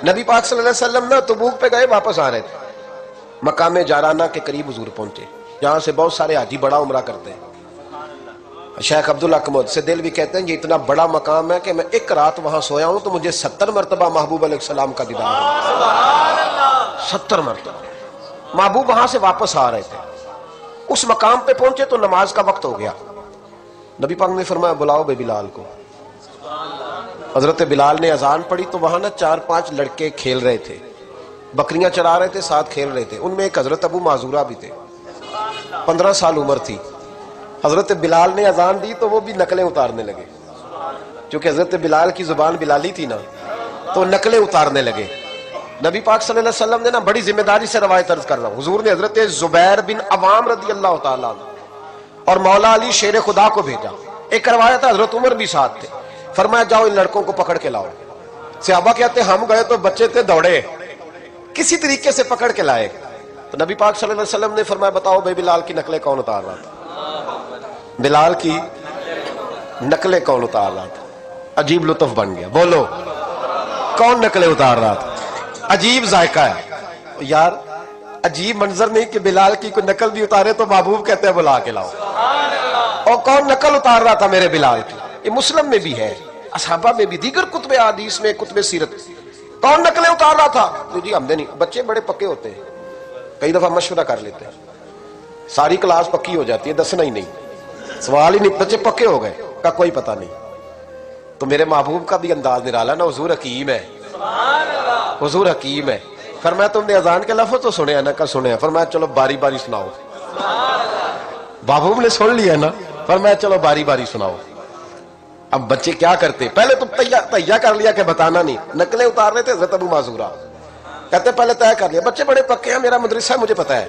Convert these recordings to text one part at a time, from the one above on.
نبی پاک صلی اللہ علیہ وسلم نا تبوک پہ گئے، واپس آ رہے تھے، مقام جارانہ کے قریب حضور پہنچے، جہاں سے بہت سارے حاجی بڑا عمرہ کرتے ہیں۔ شیخ عبداللہ سے دل بھی کہتے ہیں یہ اتنا بڑا مقام ہے کہ میں ایک رات وہاں سویا ہوں تو مجھے 70 مرتبہ محبوب علیہ السلام کا دیدار ہوا۔ 70 مرتبہ محبوب وہاں سے واپس آ رہے تھے، اس مقام پہ پہنچے تو نماز کا وقت ہو گیا۔ نبی پاک نے فرمایا بلاؤ بے بلال کو۔ حضرت بلال نے اذان پڑھی تو وہاں نا 4-5 لڑکے کھیل رہے تھے، بکریاں چڑھا رہے تھے، ساتھ کھیل رہے تھے۔ ان میں ایک حضرت ابو معذورہ بھی تھے، 15 سال عمر تھی۔ حضرت بلال نے اذان دی تو وہ بھی نقلیں اتارنے لگے، چونکہ حضرت بلال کی زبان بلالی تھی نا، تو نقلیں اتارنے لگے۔ نبی پاک صلی اللہ علیہ وسلم نے نا بڑی ذمہ داری سے روایت عرض کر رہا ہوں، حضور نے حضرت زبیر بن عوام رضی اللہ تعالیٰ عنہ اور مولا علی شیر خدا کو بھیجا۔ ایک روایت ہے حضرت عمر بھی ساتھ تھے، فرمایا جاؤ ان لڑکوں کو پکڑ کے لاؤ۔ صحابہ کہتے ہم گئے تو بچے تھے دوڑے، کسی طریقے سے پکڑ کے لائے۔ تو نبی پاک صلی اللہ علیہ وسلم نے فرمایا بتاؤ بھائی بلال کی نقلیں کون اتار رہا تھا؟ بلال کی نقلیں کون اتار رہا تھا؟ عجیب لطف بن گیا، بولو کون نقلیں اتار رہا تھا؟ عجیب ذائقہ ہے یار، عجیب منظر نہیں کہ بلال کی کوئی نقل بھی اتارے تو محبوب کہتے ہیں بلا کے لاؤ۔ اور کون نقل اتار رہا تھا میرے بلال کی؟ یہ مسلم میں بھی ہے، اصحابہ میں بھی، دیگر کتب حدیث میں، کتب سیرت۔ کون نقلیں اتار رہا تھا؟ جی ہم نے نہیں، بچے بڑے پکے ہوتے ہیں، کئی دفعہ مشورہ کر لیتے ہیں، ساری کلاس پکی ہو جاتی ہے، دسنا ہی نہیں، سوال ہی نہیں، بچے پکے ہو گئے کا کوئی پتہ نہیں۔ تو میرے محبوب کا بھی انداز نرالا نا، حضور حکیم ہے، حضور حکیم ہے۔ فرمایا تم نے اذان کے لفظ تو سنے ہیں نا؟ کہ سنے ہیں۔ فرمایا چلو باری باری سناؤ۔ محبوب نے سن لیا نا، فرمایا چلو باری باری سناؤ۔ اب بچے کیا کرتے، پہلے تو تیہ کر لیا کہ بتانا نہیں، نقلیں اتار رہے تھے حضرت ابو معذورہ، کہتے پہلے طے کر لیا، بچے بڑے پکے ہیں، میرا مدرسہ ہے مجھے پتا ہے،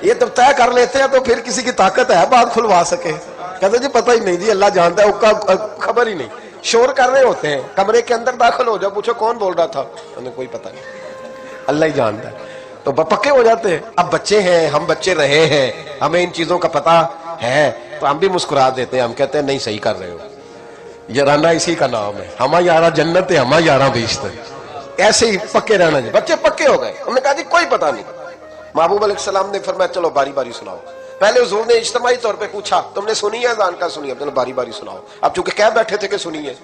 یہ جب طے کر لیتے ہیں تو پھر کسی کی طاقت ہے بات کھلوا سکے؟ کہتے جی پتہ ہی نہیں جی، اللہ جانتا ہے، اس کا خبر ہی نہیں، شور کر رہے ہوتے ہیں، کمرے کے اندر داخل ہو جاؤ، پوچھو کون بول رہا تھا، انہیں کوئی پتہ نہیں، اللہ ہی جانتا ہے، تو پکے ہو جاتے ہیں۔ اب بچے ہیں، ہم بچے رہے ہیں، ہمیں ان چیزوں کا پتہ ہے، تو ہم بھی مسکرا دیتے ہیں، ہم کہتے ہیں نہیں صحیح کر رہے ہو، یارانہ اسی کا نام ہے، ہما یارہ جنت ہے، ہما یارہ بیشت ہے، ایسے ہی پکے رہنا جی۔ بچے پکے ہو گئے، ہم نے کہا جی کوئی پتہ نہیں۔ محبوب علیہ السلام نے فرمایا چلو باری باری سناؤ۔ پہلے حضور نے اجتماعی طور پہ پوچھا تم نے سنی ہے اذان کا؟ سنی ہے، چلو باری باری سناؤ۔ اب چونکہ کہہ بیٹھے تھے کہ سنی ہے،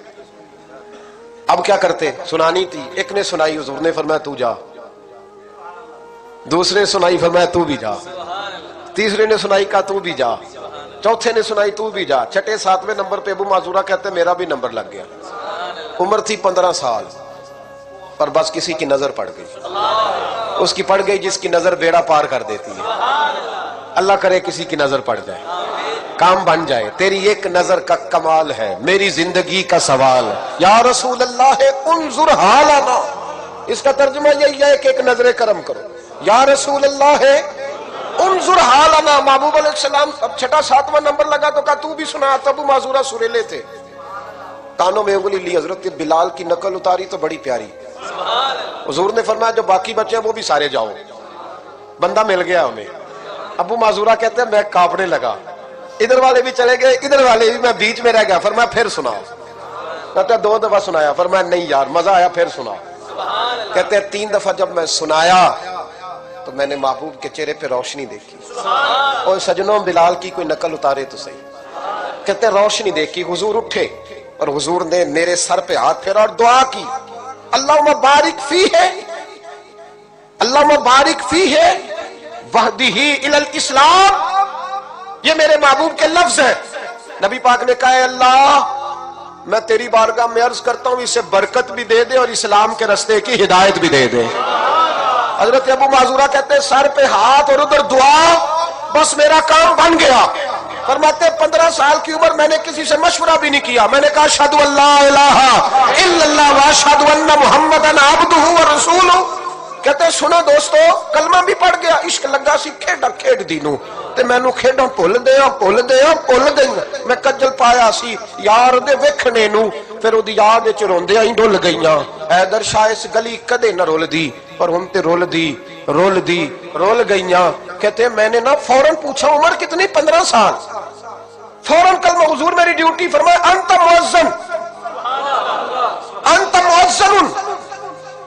اب کیا کرتے، سنانی تھی۔ ایک نے سنائی، حضور نے فرمایا تو جا، دوسرے نے سنائی، فرمایا تو بھی جا، تیسرے نے سنائی، کہا تو بھی جا، چوتھے نے سنائی، تو بھی جا، چھٹے 7ویں نمبر پہ ابو معذورہ کہتے میرا بھی نمبر لگ گیا۔ عمر تھی 15 سال، پر بس کسی کی نظر پڑ گئی، اس کی پڑ گئی جس کی نظر بیڑا پار کر دیتی ہے۔ اللہ کرے کسی کی نظر پڑ جائے، کام بن جائے۔ تیری ایک نظر کا کمال ہے، میری زندگی کا سوال ہے، یا رسول اللہ انظر حالنا، اس کا ترجمہ یہی ہے کہ ایک نظر کرم کرو، یا رسول اللہ انظر حالنا۔ محبوب علیہ السلام اب چھٹا 7واں نمبر لگا تو کہا تو بھی سنا۔ ابو معذورہ سریلے تھے، کانوں میں انگلی لی، حضرت بلال کی نقل اتاری تو بڑی پیاری۔ حضور نے فرمایا جو باقی بچے ہیں وہ بھی سارے جاؤ، بندہ مل گیا ہمیں۔ ابو معذورہ کہتے ہیں میں کانپنے لگا، ادھر والے بھی چلے گئے، ادھر والے بھی، میں بیچ میں رہ گیا۔ فرمایا پھر سناؤ۔ کہتے ہیں 2 دفعہ سنایا، فرمایا نہیں یار مزہ آیا، پھر سناؤ۔ کہتے ہیں 3 دفعہ جب میں سنایا تو میں نے محبوب کے چہرے پہ روشنی دیکھی۔ اور سجنوں بلال کی کوئی نقل اتارے تو صحیح۔ کہتے ہیں روشنی دیکھی، حضور اٹھے اور حضور نے میرے سر پہ ہاتھ پھیرا اور دعا کی، اللہم بارک فیہ، اللہم بارک فیہ وہدہ الی الاسلام۔ یہ میرے محبوب کے لفظ ہیں۔ نبی پاک نے کہا ہے اللہ میں تیری بارگاہ میں عرض کرتا ہوں اسے برکت بھی دے دے اور اسلام کے رستے کی ہدایت بھی دے دے۔ حضرت ابو معذورہ کہتے ہیں سر پہ ہاتھ اور ادھر دعا، بس میرا کام بن گیا۔ فرماتے 15 سال کی عمر میں نے کسی سے مشورہ بھی نہیں کیا، میں نے کہا اشہد ان لا الہ الا اللہ واشہد ان محمدًا عبدہ ورسولہ۔ کہتے ہیں سنو دوستو کلمہ بھی پڑھ گیا، عشق لگا سی کھیڈا کھیڈ دینوں تے مینوں کھیڈاں بھول گئی، میں کجل پایا سی یار دے ویکھنے نوں، پھر اودی یاد وچ روندیاں ہی ڈل گئیاں۔ حیدر شاہ اس گلی کدے نہ رول دی، پر ہن تے رول گئیاں۔ کہتے ہیں میں نے نا فوراً پوچھا عمر کتنی؟ 15 سال۔ فوراً کلمہ حضور میری ڈیوٹی، فرمایا انت مؤذن، انت مؤذن،